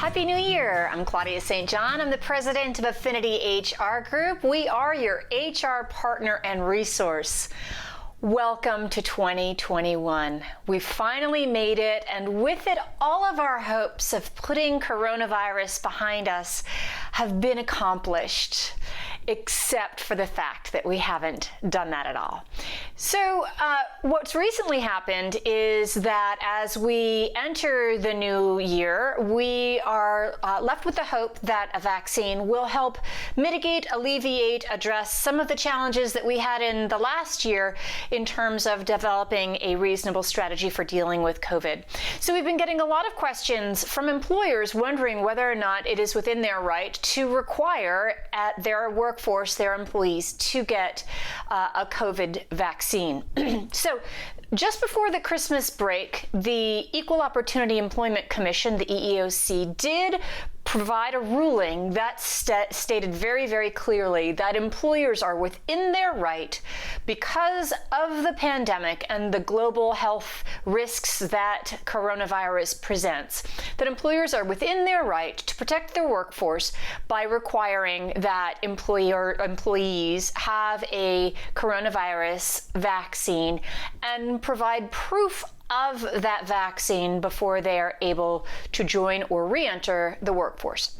Happy New Year! I'm Claudia St. I'm the president of Affinity HR Group. We are your HR partner and resource. Welcome to 2021. We finally made it, and with it, all of our hopes of putting coronavirus behind us have been accomplished, except for the fact that we haven't done that at all. So what's recently happened is that as we enter the new year, we are left with the hope that a vaccine will help mitigate, alleviate, address some of the challenges that we had in the last year in terms of developing a reasonable strategy for dealing with COVID. So we've been getting a lot of questions from employers wondering whether or not it is within their right to require at their workforce, their employees, to get a COVID vaccine. So just before the Christmas break, the Equal Opportunity Employment Commission, the EEOC, did provide a ruling that stated very, very clearly that employers are within their right, because of the pandemic and the global health risks that coronavirus presents, that employers are within their right to protect their workforce by requiring that employees have a coronavirus vaccine and provide proof of that vaccine before they are able to join or re-enter the workforce.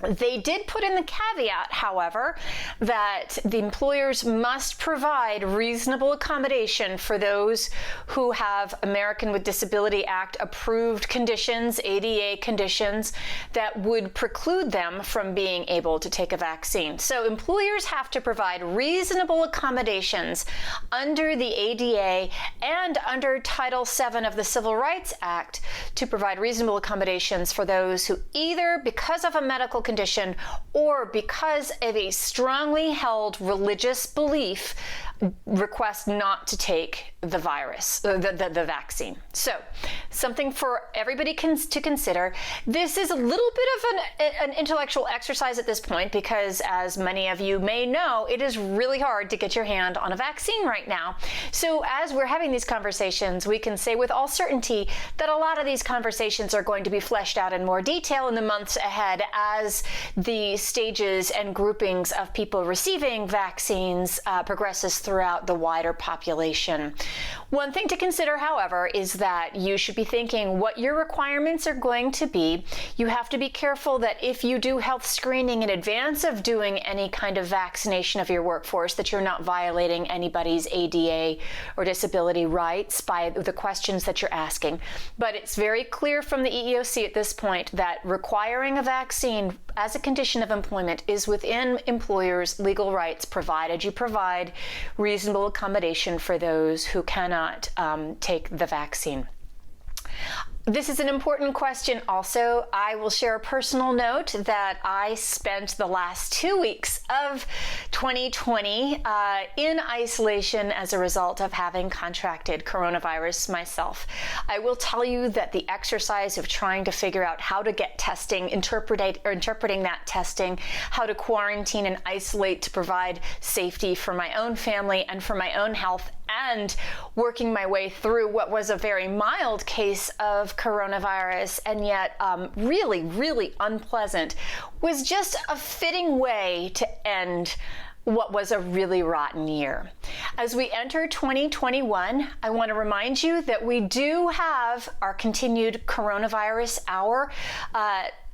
They did put in the caveat, however, that the employers must provide reasonable accommodation for those who have American with Disability Act approved conditions, ADA conditions, that would preclude them from being able to take a vaccine. So employers have to provide reasonable accommodations under the ADA and under Title VII of the Civil Rights Act to provide reasonable accommodations for those who either, because of a medical condition or because of a strongly held religious belief, request not to take the virus, the vaccine. So something for everybody to consider. This is a little bit of an intellectual exercise at this point because, as many of you may know, it is really hard to get your hand on a vaccine right now. So as we're having these conversations, we can say with all certainty that a lot of these conversations are going to be fleshed out in more detail in the months ahead as the stages and groupings of people receiving vaccines progresses throughout the wider population. One thing to consider, however, is that you should be thinking what your requirements are going to be. You have to be careful that if you do health screening in advance of doing any kind of vaccination of your workforce, that you're not violating anybody's ADA or disability rights by the questions that you're asking. But it's very clear from the EEOC at this point that requiring a vaccine as a condition of employment is within employers' legal rights, provided you provide reasonable accommodation for those who cannot take the vaccine. This is an important question also. I will share a personal note that I spent the last 2 weeks of 2020 in isolation as a result of having contracted coronavirus myself. I will tell you that the exercise of trying to figure out how to get testing, interpreting that testing, how to quarantine and isolate to provide safety for my own family and for my own health, and working my way through what was a very mild case of coronavirus and yet really, really unpleasant, was just a fitting way to end what was a really rotten year. As we enter 2021, I want to remind you that we do have our continued coronavirus hour.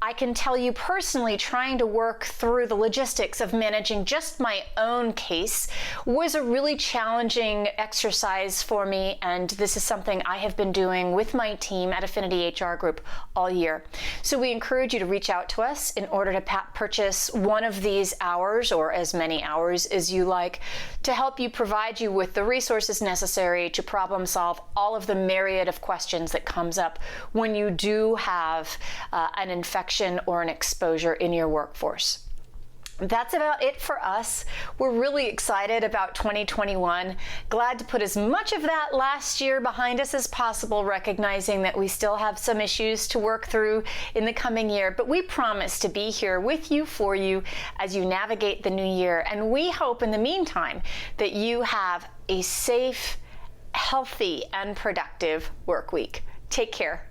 I can tell you personally, trying to work through the logistics of managing just my own case was a really challenging exercise for me, and this is something I have been doing with my team at Affinity HR Group all year. So we encourage you to reach out to us in order to purchase one of these hours, or as many hours as you like, to help you provide you with the resources necessary to problem solve all of the myriad of questions that comes up when you do have an infection or an exposure in your workforce. That's about it for us. We're really excited about 2021. Glad to put as much of that last year behind us as possible, recognizing that we still have some issues to work through in the coming year. But we promise to be here with you, for you, as you navigate the new year. And we hope in the meantime that you have a safe, healthy, and productive work week. Take care.